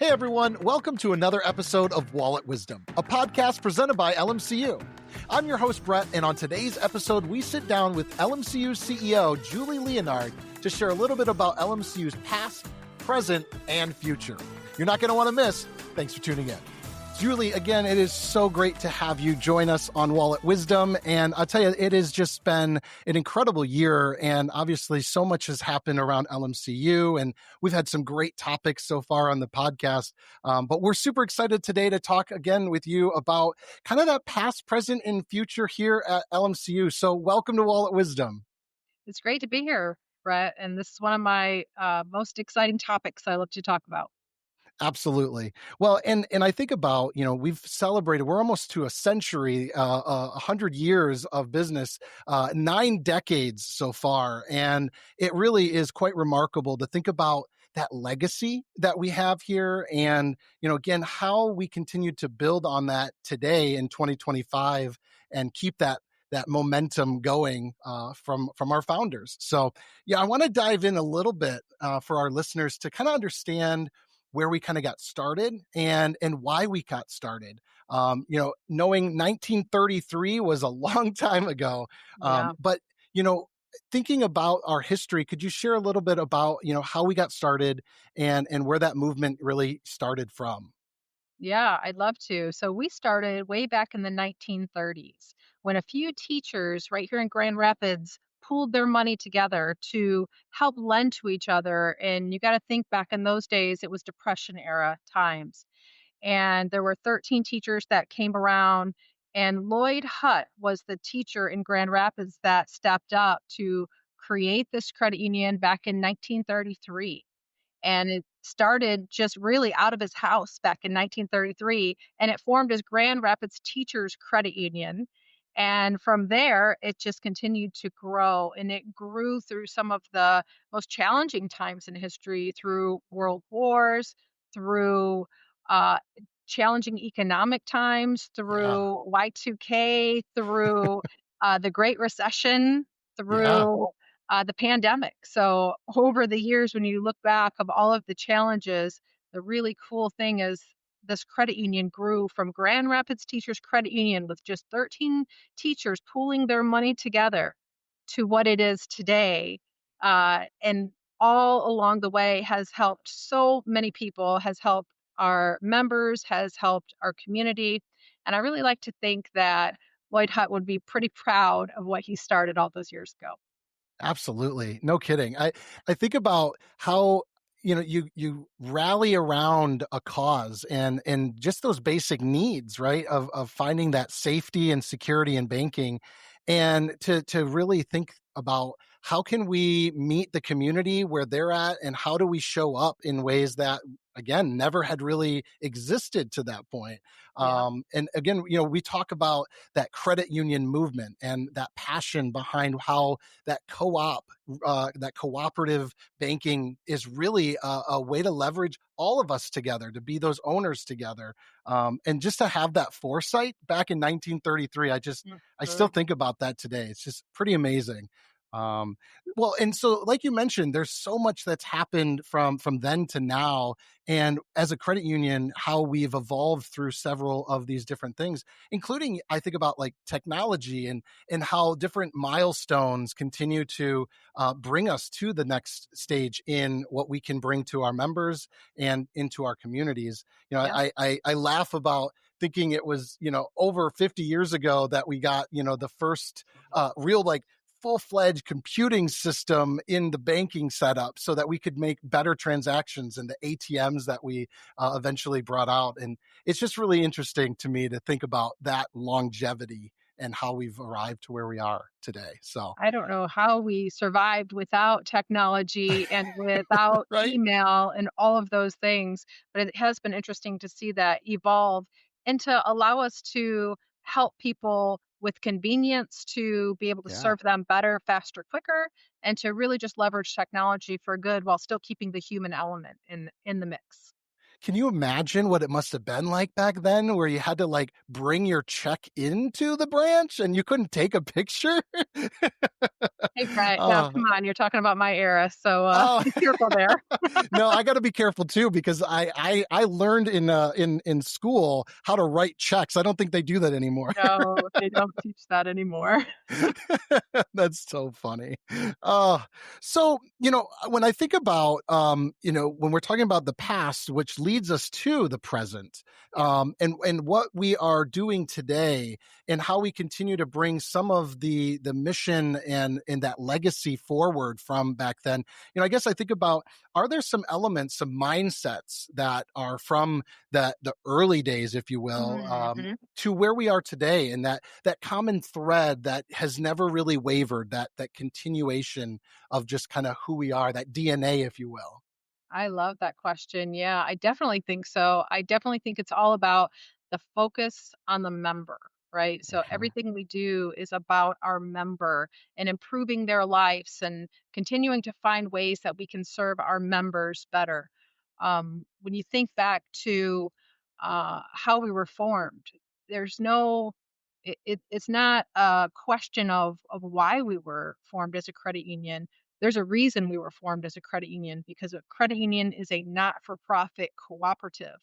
Hey everyone, welcome to another episode of Wallet Wisdom, a podcast presented by LMCU. I'm your host, Brett, and on today's episode, we sit down with LMCU CEO Julie Leonard to share a little bit about LMCU's past, present, and future. You're not going to want to miss. Thanks for tuning in. Julie, again, it is so great to have you join us on Wallet Wisdom. And I'll tell you, it has just been an incredible year. And obviously, so much has happened around LMCU. And we've had some great topics so far on the podcast. But we're super excited today to talk again with you about kind of that past, present, and future here at LMCU. So welcome to Wallet Wisdom. It's great to be here, Brett. And this is one of my most exciting topics I love to talk about. Absolutely. Well, and I think about, we've celebrated, we're almost to a century, 100 years of business, 9 decades so far. And it really is quite remarkable to think about that legacy that we have here. And, again, how we continue to build on that today in 2025 and keep that momentum going from our founders. So, yeah, I want to dive in a little bit for our listeners to kind of understand where we kind of got started and why we got started. Knowing 1933 was a long time ago, Yeah. but thinking about our history, could you share a little bit about how we got started and where that movement really started from? Yeah, I'd love to. So we started way back in the 1930s when a few teachers right here in Grand Rapids pooled their money together to help lend to each other. And you got to think back in those days, it was Depression era times. And there were 13 teachers that came around. And Lloyd Hutt was the teacher in Grand Rapids that stepped up to create this credit union back in 1933. And it started just really out of his house back in 1933, and it formed as Grand Rapids Teachers Credit Union. And from there, it just continued to grow, and it grew through some of the most challenging times in history, through world wars, through uh, challenging economic times, Yeah. through Y2K, through the Great Recession, Yeah. through the pandemic. So over the years, when you look back of all of the challenges, the really cool thing is this credit union grew from Grand Rapids Teachers Credit Union with just 13 teachers pooling their money together to what it is today. And all along the way has helped so many people, has helped our members, has helped our community. And I really like to think that Lloyd Hutt would be pretty proud of what he started all those years ago. Absolutely. No kidding. I think about how you rally around a cause and just those basic needs, right? Of finding that safety and security in banking, and to really think about how can we meet the community where they're at, and how do we show up in ways that again never had really existed to that point. Yeah. And again, we talk about that credit union movement and that passion behind how that that cooperative banking is really a way to leverage all of us together, to be those owners together. And just to have that foresight back in 1933, I still Mhm. think about that today. It's just pretty amazing. Um, well, and so, like you mentioned, there's so much that's happened from then to now, and as a credit union, how we've evolved through several of these different things, including I think about like technology and how different milestones continue to bring us to the next stage in what we can bring to our members and into our communities. Yeah. I laugh about thinking it was over 50 years ago that we got the first real like full-fledged computing system in the banking setup so that we could make better transactions, and the ATMs that we eventually brought out. And it's just really interesting to me to think about that longevity and how we've arrived to where we are today. So, I don't know how we survived without technology and without right? email and all of those things, but it has been interesting to see that evolve and to allow us to help people with convenience, to be able to Yeah. serve them better, faster, quicker, and to really just leverage technology for good while still keeping the human element in the mix. Can you imagine what it must have been like back then where you had to like bring your check into the branch and you couldn't take a picture? Hey, Brett, now Oh, come on, you're talking about my era, so, oh. be careful there. No, I got to be careful too because I learned in school how to write checks. I don't think they do that anymore. No, they don't teach that anymore. That's so funny. Uh, so, when I think about, when we're talking about the past, which leads us to the present, Yeah. and what we are doing today and how we continue to bring some of the mission and that legacy forward from back then, I guess I think about, are there some elements, some mindsets that are from the early days, if you will, Mhm. to where we are today, and that common thread that has never really wavered, that continuation of just kind of who we are, that DNA, if you will. I love that question. Yeah, I definitely think so. I definitely think it's all about the focus on the member, right? For So sure. everything we do is about our member and improving their lives and continuing to find ways that we can serve our members better. When you think back to how we were formed, there's no it's not a question of why we were formed as a credit union. There's a reason we were formed as a credit union because a credit union is a not for profit cooperative.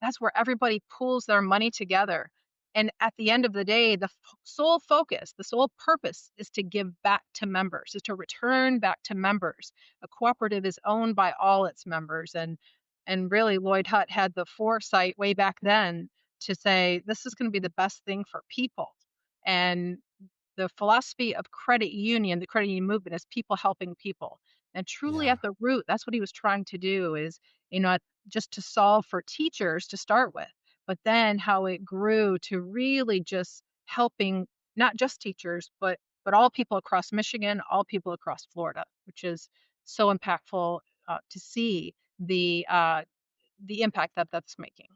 That's where everybody pools their money together. And at the end of the day, sole focus, the sole purpose is to give back to members, is to return back to members. A cooperative is owned by all its members. And really, Lloyd Hutt had the foresight way back then to say, this is going to be the best thing for people. And the philosophy of credit union, the credit union movement, is people helping people. And truly Yeah. at the root, that's what he was trying to do is, just to solve for teachers to start with, but then how it grew to really just helping not just teachers, but all people across Michigan, all people across Florida, which is so impactful to see the impact that that's making.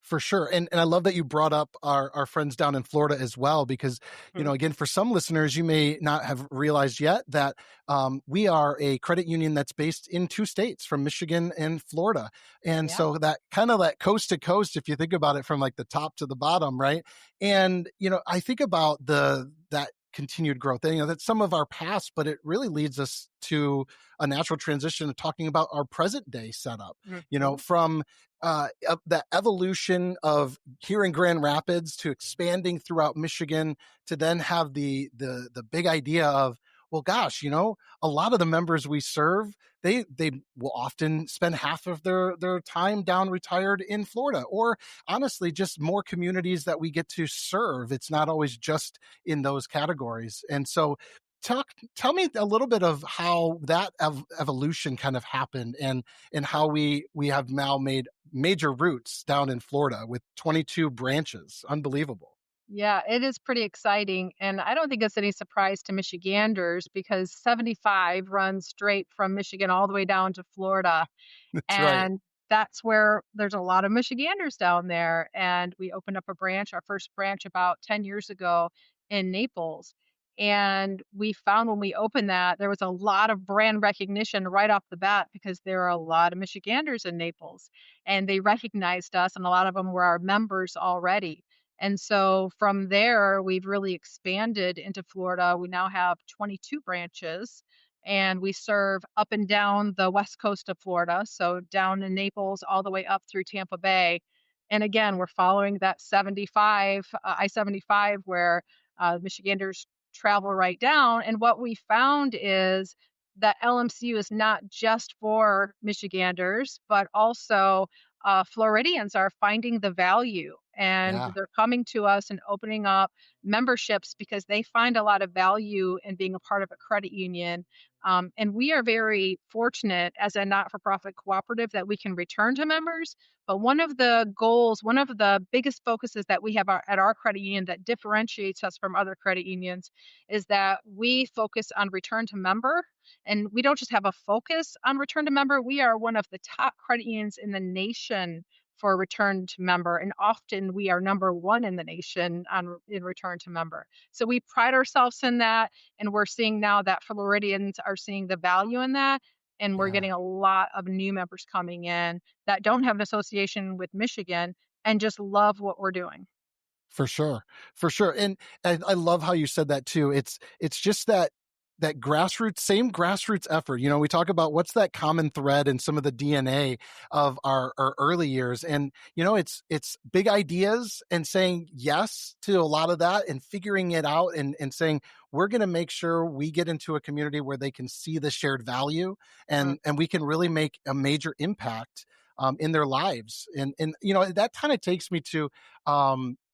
For sure. And I love that you brought up our friends down in Florida as well, because, Mhm. again, for some listeners, you may not have realized yet that we are a credit union that's based in two states, from Michigan and Florida. And Yeah. so that kind of that coast to coast, if you think about it from like the top to the bottom, right? And, I think about that continued growth. And, that's some of our past, but it really leads us to a natural transition of talking about our present day setup, Mhm. from the evolution of here in Grand Rapids to expanding throughout Michigan, to then have the big idea of, well, gosh, a lot of the members we serve, they will often spend half of their time down retired in Florida, or honestly, just more communities that we get to serve. It's not always just in those categories. And so tell me a little bit of how that evolution kind of happened, and how we have now made major roots down in Florida with 22 branches. Unbelievable. Yeah, it is pretty exciting. And I don't think it's any surprise to Michiganders because 75 runs straight from Michigan all the way down to Florida. That's right. And that's where there's a lot of Michiganders down there. And we opened up a branch, our first branch about 10 years ago in Naples. And we found when we opened that there was a lot of brand recognition right off the bat because there are a lot of Michiganders in Naples and they recognized us, and a lot of them were our members already. And so from there, we've really expanded into Florida. We now have 22 branches and we serve up and down the west coast of Florida, so down in Naples all the way up through Tampa Bay. And again, we're following that 75 I-75 where Michiganders travel right down. And what we found is that LMCU is not just for Michiganders, but also Floridians are finding the value and Yeah. they're coming to us and opening up memberships because they find a lot of value in being a part of a credit union. And we are very fortunate as a not for profit cooperative that we can return to members. But one of the goals, one of the biggest focuses that we have at our credit union that differentiates us from other credit unions is that we focus on return to member. And we don't just have a focus on return to member, we are one of the top credit unions in the nation for return to member. And often we are number one in the nation in return to member. So we pride ourselves in that. And we're seeing now that Floridians are seeing the value in that. and we're Yeah. getting a lot of new members coming in that don't have an association with Michigan and just love what we're doing. For sure, for sure, and I love how you said that too. It's just that grassroots, same grassroots effort. You know, we talk about what's that common thread in some of the DNA of our early years, and you know, it's big ideas and saying yes to a lot of that, and figuring it out, and saying we're going to make sure we get into a community where they can see the shared value, Mm. and we can really make a major impact. In their lives, and you know that kind of takes me to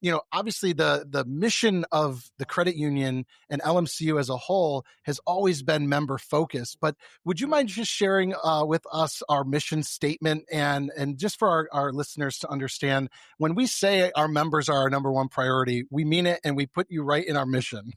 you know, obviously the mission of the credit union and LMCU as a whole has always been member focused. But would you mind just sharing with us our mission statement, and just for our listeners to understand, when we say our members are our number one priority, we mean it, and we put you right in our mission.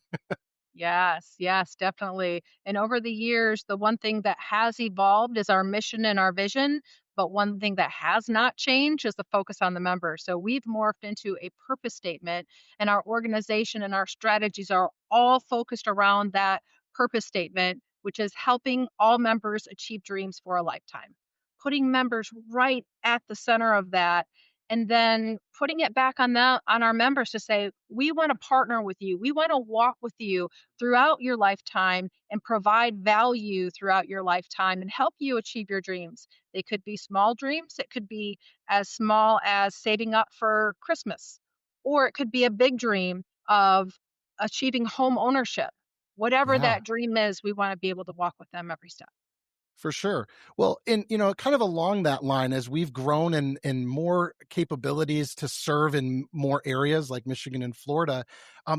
Yes, yes, definitely. And over the years, the one thing that has evolved is our mission and our vision. But one thing that has not changed is the focus on the member. So we've morphed into a purpose statement, and our organization and our strategies are all focused around that purpose statement, which is helping all members achieve dreams for a lifetime. Putting members right at the center of that, and then putting it back on our members to say, we want to partner with you. We want to walk with you throughout your lifetime and provide value throughout your lifetime and help you achieve your dreams. They could be small dreams, it could be as small as saving up for Christmas, or it could be a big dream of achieving home ownership. Whatever Yeah. that dream is, we want to be able to walk with them every step. For sure. Well, in you know, kind of along that line, as we've grown in more capabilities to serve in more areas like Michigan and Florida,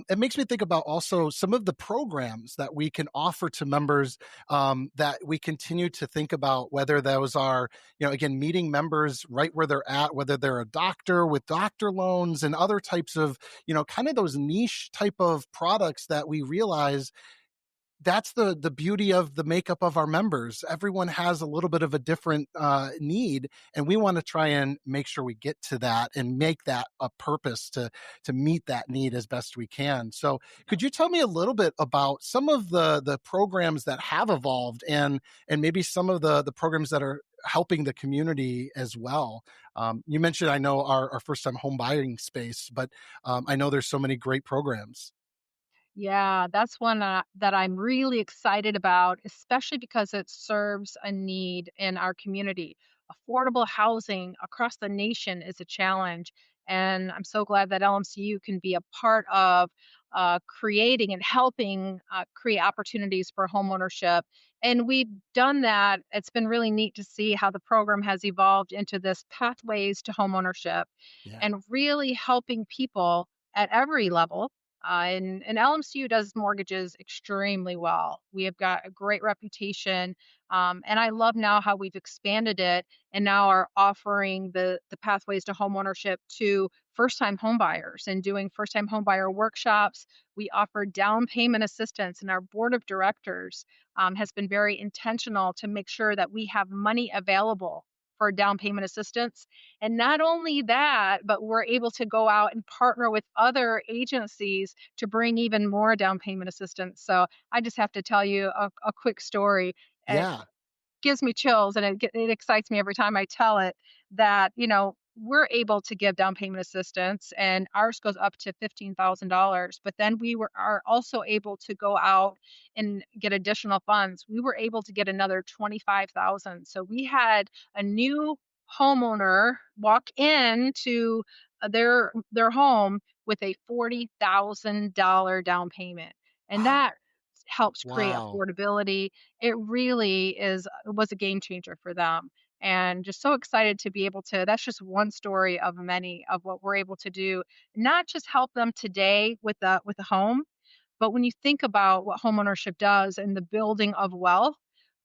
it makes me think about also some of the programs that we can offer to members, that we continue to think about, whether those are, you know, again, meeting members right where they're at, whether they're a doctor with doctor loans and other types of, you know, kind of those niche type of products that we realize that's the beauty of the makeup of our members. Everyone has a little bit of a different need, and we want to try and make sure we get to that and make that a purpose to meet that need as best we can. So, could you tell me a little bit about some of the programs that have evolved, and maybe some of the programs that are helping the community as well? You mentioned, I know, our first time home buying space, but I know there's so many great programs. Yeah, that's one that I'm really excited about, especially because it serves a need in our community. Affordable housing across the nation is a challenge, and I'm so glad that LMCU can be a part of creating and helping create opportunities for homeownership. And we've done that. It's been really neat to see how the program has evolved into this pathways to homeownership Yeah. and really helping people at every level, and LMCU does mortgages extremely well. We have got a great reputation, and I love now how we've expanded it and now are offering the pathways to homeownership to first-time homebuyers and doing first-time homebuyer workshops. We offer down payment assistance, and our board of directors has been very intentional to make sure that we have money available for down payment assistance. And not only that, but we're able to go out and partner with other agencies to bring even more down payment assistance. So I just have to tell you a quick story. It Yeah. gives me chills, and it excites me every time I tell it that, we're able to give down payment assistance, and ours goes up to $15,000. But then are also able to go out and get additional funds. We were able to get another 25,000. So we had a new homeowner walk into their home with a $40,000 down payment. And that helps create Wow. affordability. It really was a game changer for them, and just so excited to be able to that's just one story of many of what we're able to do, not just help them today with a home, but when you think about what homeownership does and the building of wealth,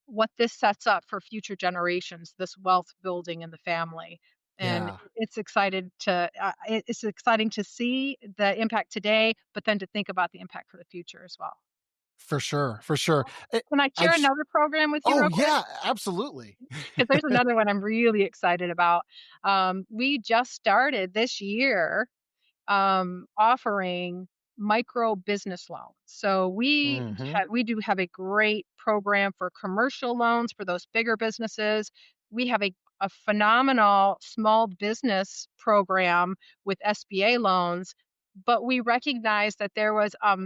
what this sets up for future generations, this wealth building in the family. And Yeah. it's exciting to see the impact today, but then to think about the impact for the future as well. For sure, for sure. Can I I share sh another program with you Oh, real quick? yeah, absolutely. Because there's another one I'm really excited about. We just started this year offering micro business loans. So Hmm. we do have a great program for commercial loans for those bigger businesses. We have a phenomenal small business program with SBA loans, but we recognized that there was a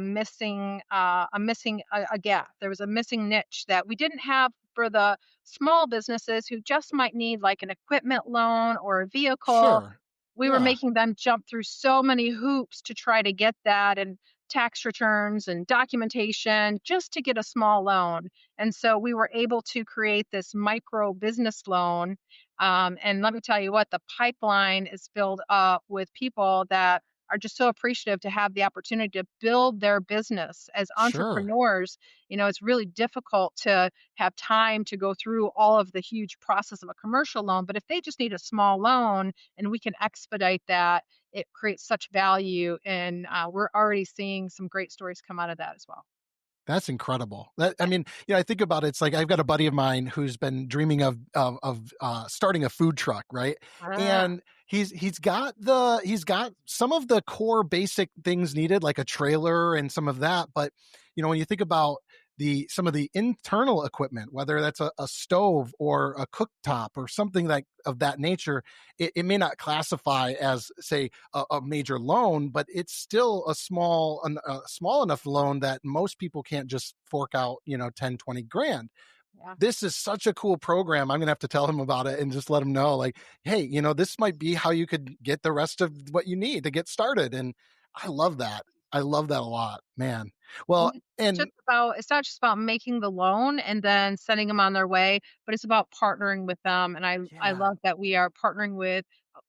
gap. There was a missing niche that we didn't have for the small businesses who just might need like an equipment loan or a vehicle. Sure. We were Yeah. making them jump through so many hoops to try to get that, and tax returns and documentation just to get a small loan. And so we were able to create this micro business loan. And let me tell you what, the pipeline is filled up with people that are just so appreciative to have the opportunity to build their business as Sure. entrepreneurs. It's really difficult to have time to go through all of the huge process of a commercial loan. But if they just need a small loan and we can expedite that, it creates such value. And we're already seeing some great stories come out of that as well. That's incredible. I mean, I think about it. It's like I've got a buddy of mine who's been dreaming of starting a food truck, right? Ah, And he's got some of the core basic things needed, like a trailer and some of that. But when you think about the some of the internal equipment, whether that's a stove or a cooktop or something like of that nature, it may not classify as, say, a major loan, but it's still a small enough loan that most people can't just fork out, 10, 20 grand. yeah. This is such a cool program. I'm going to have to tell him about it and just let him know, like, hey, this might be how you could get the rest of what you need to get started. And I love that. I love that a lot, man. Well, And and it's not just about making the loan and then sending them on their way, but it's about partnering with them. And I yeah, love that we are partnering with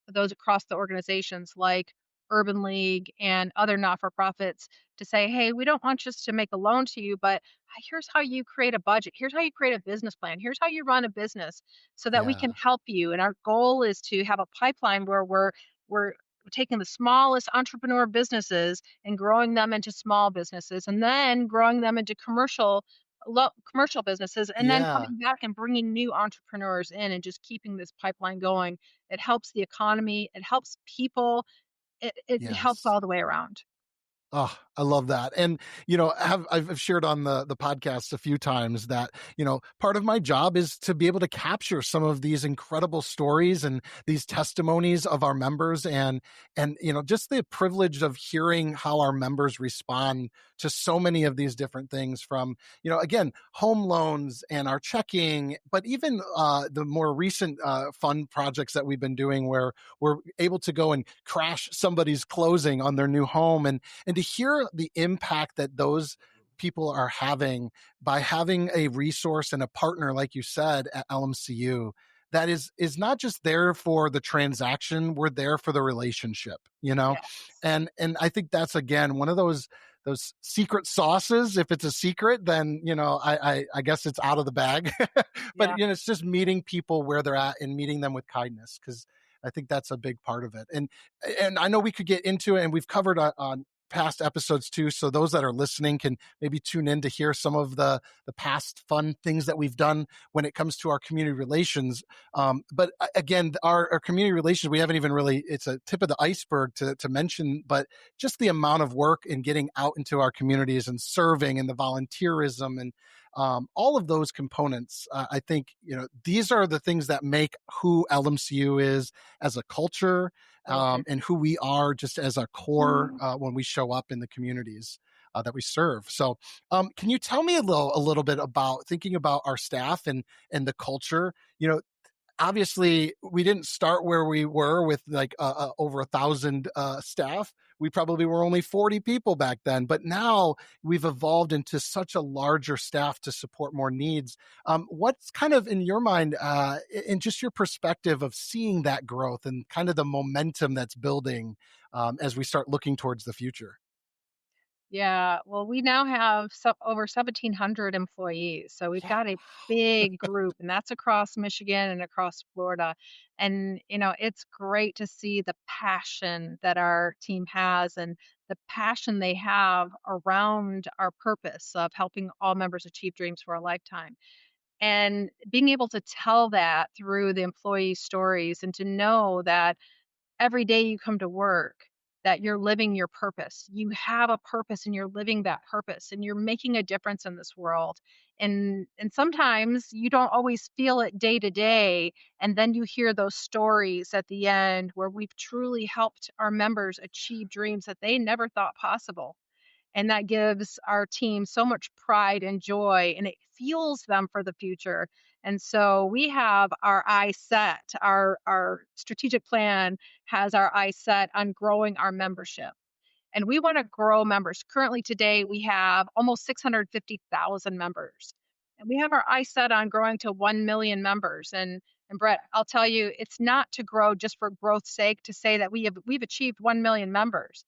those across the organizations like Urban League and other not-for-profits to say, "Hey, we don't want just to make a loan to you, but here's how you create a budget. Here's how you create a business plan. Here's how you run a business so that we yeah, can help you." And our goal is to have a pipeline where we're taking the smallest entrepreneur businesses and growing them into small businesses and then growing them into commercial businesses, and then yeah, coming back and bringing new entrepreneurs in and just keeping this pipeline going. It helps the economy, it helps people, it helps yes. all the way around. Oh, I love that. And, I've shared on the podcast a few times that, part of my job is to be able to capture some of these incredible stories and these testimonies of our members and, just the privilege of hearing how our members respond to so many of these different things from, again, home loans and our checking, but even the more recent fun projects that we've been doing where we're able to go and crash somebody's closing on their new home and to hear the impact that those people are having by having a resource and a partner, like you said, at LMCU, that is not just there for the transaction, we're there for the relationship, Yes. and I think that's, again, one of those secret sauces. If it's a secret, then I guess it's out of the bag. But Yeah. it's just meeting people where they're at and meeting them with kindness, because I think that's a big part of it. And I know we could get into it, and we've covered on past episodes too. So those that are listening can maybe tune in to hear some of the past fun things that we've done when it comes to our community relations. But again, our community relations, we haven't even really, it's a tip of the iceberg to mention, but just the amount of work in getting out into our communities and serving and the volunteerism and all of those components. I think, these are the things that make who LMCU is as a culture, I agree. and who we are just as a core when we show up in the communities that we serve. So, can you tell me a little bit about thinking about our staff and the culture? Obviously we didn't start where we were with like over 1,000 staff. We probably were only 40 people back then, but now we've evolved into such a larger staff to support more needs. What's kind of in your mind, in just your perspective of seeing that growth and kind of the momentum that's building as we start looking towards the future? Yeah, well, we now have over 1,700 employees, so we've Yeah. got a big group, and that's across Michigan and across Florida. And it's great to see the passion that our team has and the passion they have around our purpose of helping all members achieve dreams for a lifetime. And being able to tell that through the employee stories and to know that every day you come to work, that you're living your purpose. You have a purpose and you're living that purpose and you're making a difference in this world. And sometimes you don't always feel it day to day, and then you hear those stories at the end where we've truly helped our members achieve dreams that they never thought possible. And that gives our team so much pride and joy, and it fuels them for the future. And so we have our eyes set. Our strategic plan has our eyes set on growing our membership. And we want to grow members. Currently, today, we have almost 650,000 members. And we have our eyes set on growing to 1 million members. And Brett, I'll tell you, it's not to grow just for growth's sake to say that we've achieved 1 million members,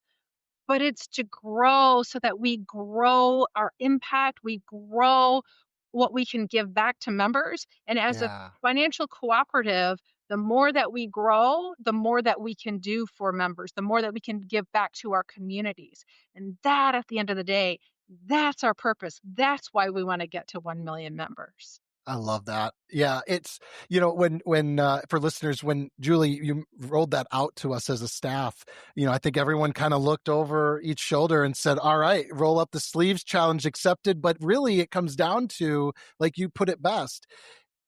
but it's to grow so that we grow our impact, we grow what we can give back to members. And as a Yeah. financial cooperative, the more that we grow, the more that we can do for members, the more that we can give back to our communities. And that, at the end of the day, that's our purpose. That's why we want to get to 1 million members. I love that. Yeah, it's when for listeners, when Julie, you rolled that out to us as a staff, I think everyone kind of looked over each shoulder and said, "All right, roll up the sleeves, challenge accepted." But really, it comes down to, like you put it best,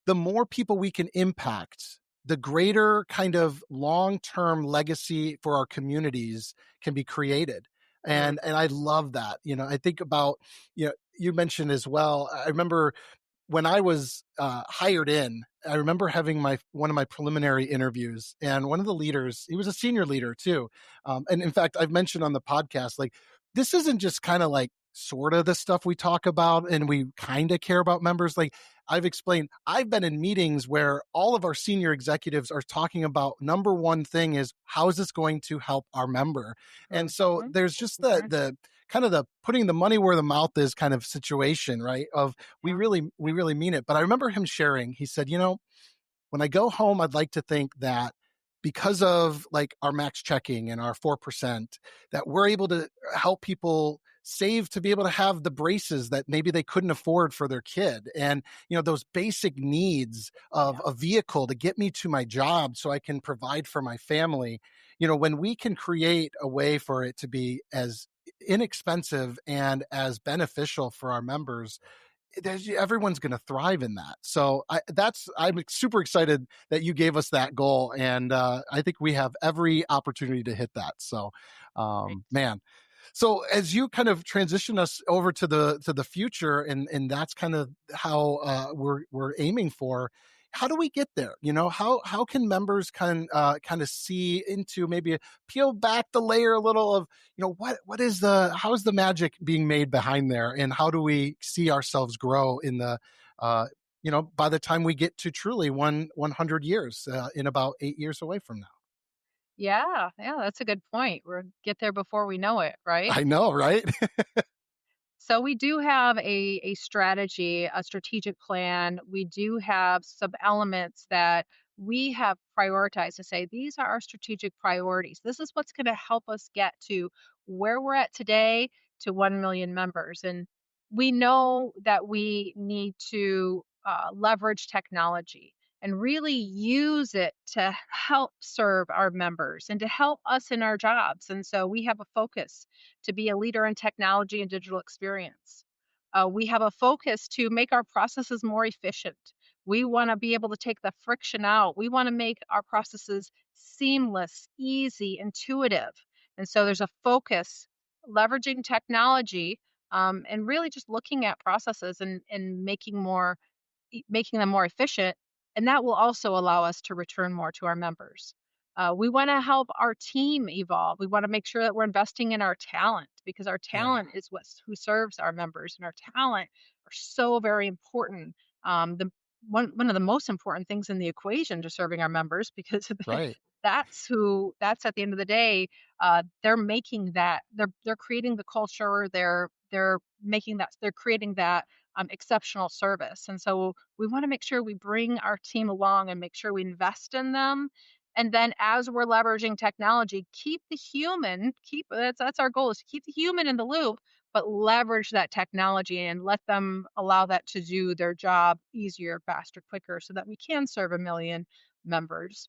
the more people we can impact, the greater kind of long-term legacy for our communities can be created. Mm, And I love that. I think about, you mentioned as well. I remember when I was hired in, I remember having one of my preliminary interviews, and one of the leaders, he was a senior leader too. And in fact, I've mentioned on the podcast, like, this isn't just kind of like sort of the stuff we talk about and we kind of care about members. Like, I've explained, I've been in meetings where all of our senior executives are talking about number one thing is, how is this going to help our member? And mhm, so mhm, there's just mhm. the kind of the putting the money where the mouth is kind of situation, right? Of Yeah, we really mean it. But I remember him sharing, he said, when I go home, I'd like to think that because of like our max checking and our 4%, that we're able to help people save to be able to have the braces that maybe they couldn't afford for their kid. And, those basic needs of yeah, a vehicle to get me to my job so I can provide for my family. When we can create a way for it to be as inexpensive and as beneficial for our members, everyone's going to thrive in that. So I'm super excited that you gave us that goal, and I think we have every opportunity to hit that. So, right. man. So as you kind of transition us over to the future, and that's kind of how we're aiming for. How do we get there? How can members kind of see into, maybe peel back the layer a little of, what is how's the magic being made behind there, and how do we see ourselves grow in the by the time we get to truly 100 years, in about 8 years away from now. Yeah, yeah, that's a good point. We'll get there before we know it, right? I know, right? So we do have a strategy, a strategic plan. We do have some elements that we have prioritized to say these are our strategic priorities. This is what's going to help us get to where we're at today to 1 million members. And we know that we need to leverage technology and really use it to help serve our members and to help us in our jobs. And so we have a focus to be a leader in technology and digital experience. We have a focus to make our processes more efficient. We want to be able to take the friction out. We want to make our processes seamless, easy, intuitive. And so there's a focus leveraging technology, and really just looking at processes and making them more efficient, and that will also allow us to return more to our members. We want to help our team evolve. We want to make sure that we're investing in our talent, because our Yeah, talent is who serves our members, and our talent are so very important. The one of the most important things in the equation to serving our members, because right. that's at the end of the day, they're making that they're creating the culture. They're making that they're creating that exceptional service. And so we want to make sure we bring our team along and make sure we invest in them. And then as we're leveraging technology, keep the human, keep that's our goal, is to keep the human in the loop, but leverage that technology and let them allow that to do their job easier, faster, quicker, so that we can serve 1 million members.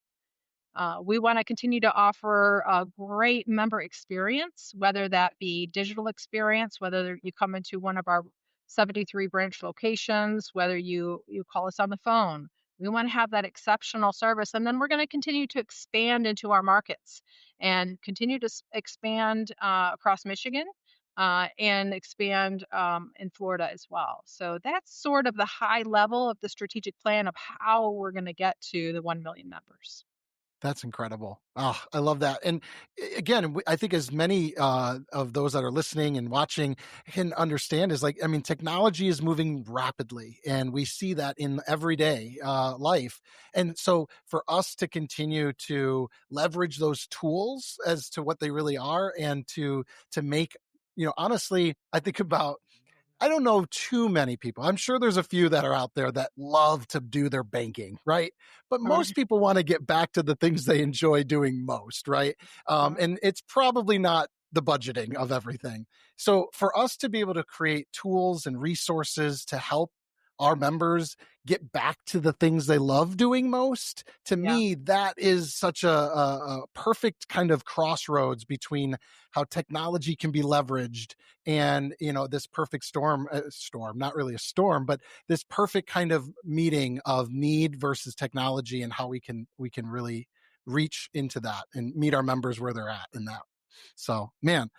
We want to continue to offer a great member experience, whether that be digital experience, whether you come into one of our 73 branch locations, whether you call us on the phone. We want to have that exceptional service. And then we're going to continue to expand into our markets and continue to expand across Michigan and expand in Florida as well. So that's sort of the high level of the strategic plan of how we're going to get to the 1 million members. That's incredible. Oh, I love that. And again, I think as many of those that are listening and watching can understand is like, I mean, technology is moving rapidly and we see that in everyday life. And so for us to continue to leverage those tools as to what they really are and to make, honestly, I think about I don't know too many people. I'm sure there's a few that are out there that love to do their banking, right? But most people want to get back to the things they enjoy doing most, right? And it's probably not the budgeting of everything. So for us to be able to create tools and resources to help our members get back to the things they love doing most, to me, that is such a perfect kind of crossroads between how technology can be leveraged and, this perfect storm, not really a storm, but this perfect kind of meeting of need versus technology and how we can really reach into that and meet our members where they're at in that. So, man,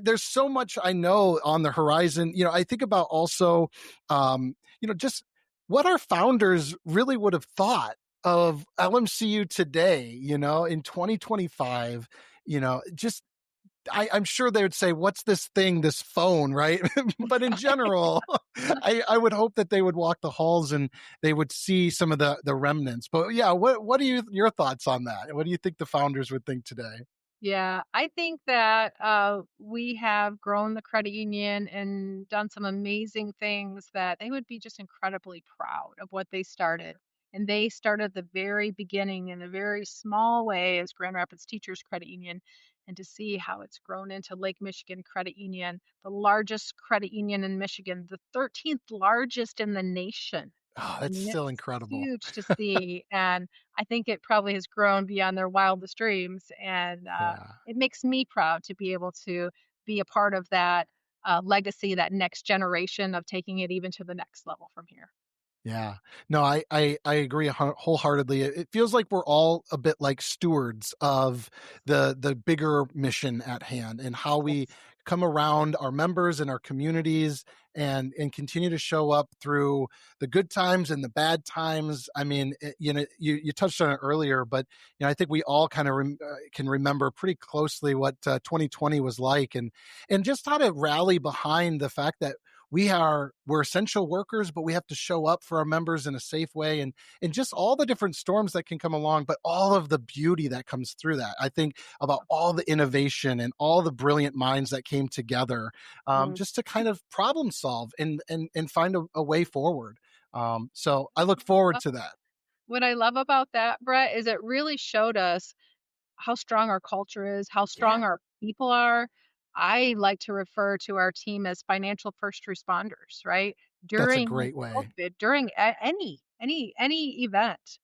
there's so much I know on the horizon. I think about also, just what our founders really would have thought of LMCU today, in 2025, just I'm sure they would say, what's this thing, this phone, right? But in general, I would hope that they would walk the halls and they would see some of the remnants. But yeah, what are your thoughts on that? What do you think the founders would think today? Yeah, I think that we have grown the credit union and done some amazing things that they would be just incredibly proud of what they started. And they started the very beginning in a very small way as Grand Rapids Teachers Credit Union. And to see how it's grown into Lake Michigan Credit Union, the largest credit union in Michigan, the 13th largest in the nation. Oh, I that's mean, still it's incredible. huge to see, and I think it probably has grown beyond their wildest dreams, and Yeah. it makes me proud to be able to be a part of that legacy, that next generation of taking it even to the next level from here. Yeah. No, I agree wholeheartedly. It feels like we're all a bit like stewards of the bigger mission at hand and how we Yes. come around our members and our communities and continue to show up through the good times and the bad times. I mean, you touched on it earlier, but I think we all kind of can remember pretty closely what 2020 was like and just how to rally behind the fact that we're essential workers, but we have to show up for our members in a safe way and just all the different storms that can come along, but all of the beauty that comes through that. I think about all the innovation and all the brilliant minds that came together Mm. just to kind of problem solve and find a way forward. So I look forward to that. What I love about that, Brett, is it really showed us how strong our culture is, how Yeah, strong our people are. I like to refer to our team as financial first responders, right? that's a During great way. COVID, during any event,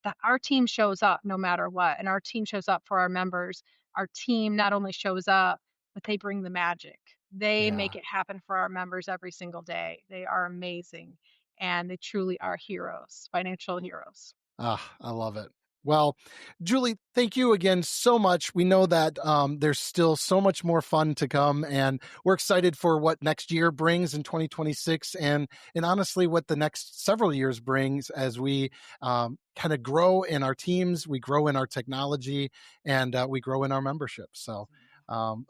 that our team shows up no matter what, and our team shows up for our members. Our team not only shows up, but they bring the magic. They make Yeah. it happen for our members every single day. They are amazing, and they truly are heroes, financial heroes. Ah, I love it. Well, Julie, thank you again so much. We know that there's still so much more fun to come, and we're excited for what next year brings in 2026, and honestly, what the next several years brings as we kind of grow in our teams, we grow in our technology, and we grow in our membership. So.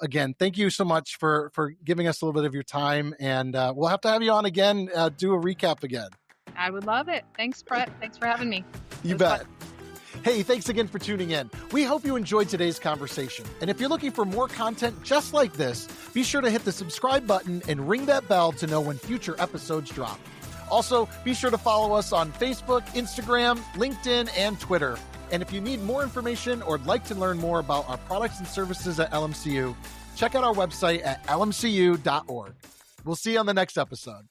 Again, thank you so much for giving us a little bit of your time, and we'll have to have you on again, do a recap again. I would love it. Thanks, Brett. Thanks for having me. It You was fun. bet. Hey, thanks again for tuning in. We hope you enjoyed today's conversation. And if you're looking for more content just like this, be sure to hit the subscribe button and ring that bell to know when future episodes drop. Also, be sure to follow us on Facebook, Instagram, LinkedIn, and Twitter. And if you need more information or would like to learn more about our products and services at LMCU, check out our website at lmcu.org. We'll see you on the next episode.